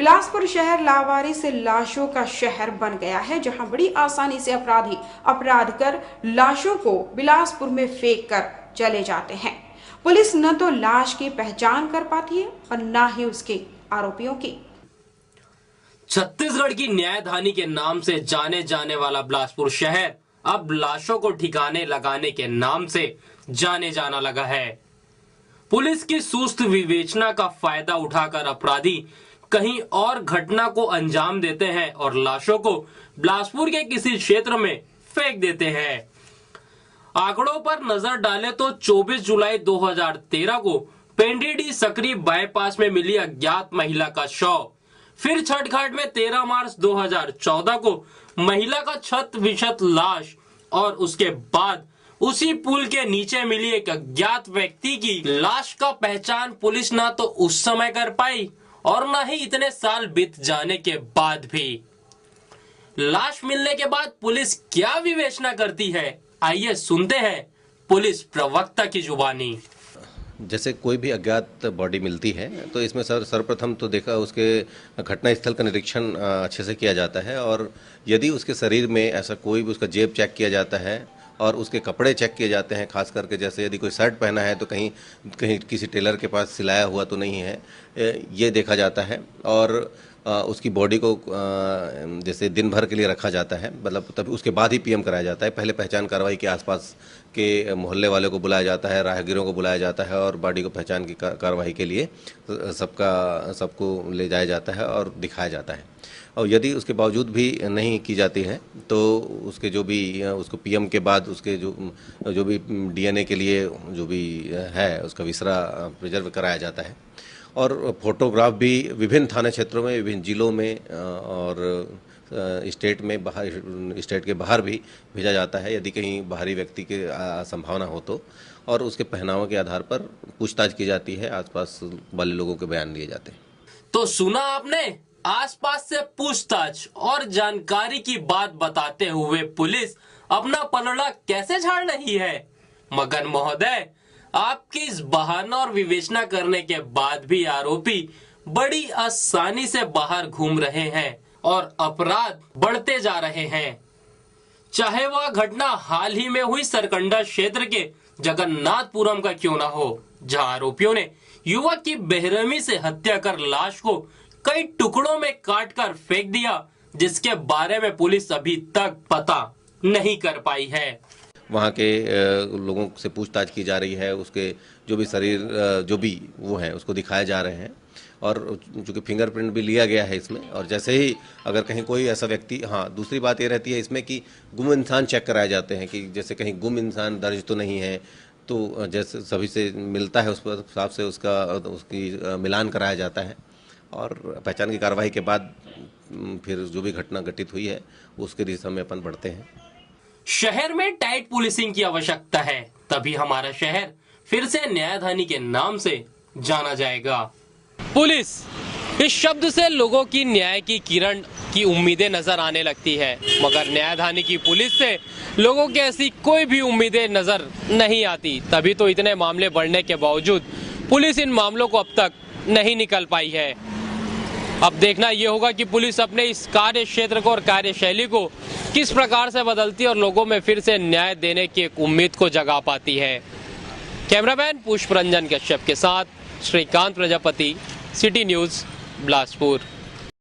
बिलासपुर शहर लावारिस से लाशों का शहर बन गया है, जहां बड़ी आसानी से अपराधी अपराध कर लाशों को बिलासपुर में फेंक कर चले जाते हैं। पुलिस न तो लाश की पहचान कर पाती है और न ही उसके आरोपियों की। छत्तीसगढ़ की न्यायधानी के नाम से जाने जाने वाला बिलासपुर शहर अब लाशों को ठिकाने लगाने के नाम से जाने जाना लगा है। पुलिस की सुस्त विवेचना का फायदा उठाकर अपराधी कहीं और घटना को अंजाम देते हैं और लाशों को बिलासपुर के किसी क्षेत्र में फेंक देते हैं। आंकड़ों पर नजर डालें तो 24 जुलाई 2013 को पेंडीडी सकरी बाईपास में मिली अज्ञात महिला का शव, फिर छठघाट में 13 मार्च 2014 को महिला का क्षत विक्षत लाश और उसके बाद उसी पुल के नीचे मिली एक अज्ञात व्यक्ति की लाश का पहचान पुलिस ना तो उस समय कर पाई और न ही इतने साल बीत जाने के बाद भी। लाश मिलने के बाद पुलिस क्या विवेचना करती है, आइए सुनते हैं पुलिस प्रवक्ता की जुबानी। जैसे कोई भी अज्ञात बॉडी मिलती है तो इसमें सर्वप्रथम तो देखा उसके घटना स्थल का निरीक्षण अच्छे से किया जाता है और यदि उसके शरीर में ऐसा कोई भी उसका जेब चेक किया जाता है और उसके कपड़े चेक किए जाते हैं, खास करके जैसे यदि कोई शर्ट पहना है तो कहीं किसी टेलर के पास सिलाया हुआ तो नहीं है, ये देखा जाता है। और उसकी बॉडी को जैसे दिन भर के लिए रखा जाता है, मतलब तभी उसके बाद ही पीएम कराया जाता है। पहले पहचान कार्रवाई के आसपास के मोहल्ले वालों को बुलाया जाता है, राहगीरों को बुलाया जाता है और बॉडी को पहचान की कार्रवाई के लिए सबको ले जाया जाता है और दिखाया जाता है। और यदि उसके बावजूद भी नहीं की जाती है तो उसके जो भी उसको पीएम के बाद उसके जो भी डीएनए के लिए जो भी है उसका विसरा प्रिजर्व कराया जाता है। और फोटोग्राफ भी विभिन्न थाना क्षेत्रों में, विभिन्न जिलों में और स्टेट के बाहर भी भेजा जाता है यदि कहीं बाहरी व्यक्ति की संभावना हो तो, और उसके पहनावे के आधार पर पूछताछ की जाती है, आसपास वाले लोगों के बयान लिए जाते हैं। तो सुना आपने, आसपास से पूछताछ और जानकारी की बात बताते हुए पुलिस अपना पलड़ा कैसे झाड़ रही है। मगर महोदय, आपकी इस बहाना और विवेचना करने के बाद भी आरोपी बड़ी आसानी से बाहर घूम रहे हैं और अपराध बढ़ते जा रहे हैं। चाहे वह घटना हाल ही में हुई सरकंडा क्षेत्र के जगन्नाथपुरम का क्यों ना हो, जहां आरोपियों ने युवक की बेरहमी से हत्या कर लाश को कई टुकड़ों में काटकर फेंक दिया, जिसके बारे में पुलिस अभी तक पता नहीं कर पाई है। वहाँ के लोगों से पूछताछ की जा रही है, उसके जो भी शरीर जो भी वो है उसको दिखाए जा रहे हैं और चूँकि फिंगरप्रिंट भी लिया गया है इसमें। और जैसे ही अगर कहीं कोई ऐसा व्यक्ति, हाँ दूसरी बात ये रहती है इसमें कि गुम इंसान चेक कराए जाते हैं कि जैसे कहीं गुम इंसान दर्ज तो नहीं है, तो जैसे सभी से मिलता है उस हिसाब से उसकी मिलान कराया जाता है और पहचान की कार्रवाई के बाद फिर जो भी घटना घटित हुई है उसके दिशा में अपन बढ़ते हैं। शहर में टाइट पुलिसिंग की आवश्यकता है, तभी हमारा शहर फिर से न्यायधानी के नाम से जाना जाएगा। पुलिस, इस शब्द से लोगों की न्याय की किरण की उम्मीदें नजर आने लगती है, मगर न्यायधानी की पुलिस से लोगों की ऐसी कोई भी उम्मीदें नजर नहीं आती। तभी तो इतने मामले बढ़ने के बावजूद पुलिस इन मामलों को अब तक नहीं निकल पाई है। अब देखना यह होगा कि पुलिस अपने इस कार्य क्षेत्र को और कार्यशैली को किस प्रकार से बदलती है और लोगों में फिर से न्याय देने की एक उम्मीद को जगा पाती है। कैमरामैन पुष्प रंजन कश्यप के साथ श्रीकांत प्रजापति, सिटी न्यूज़, बिलासपुर।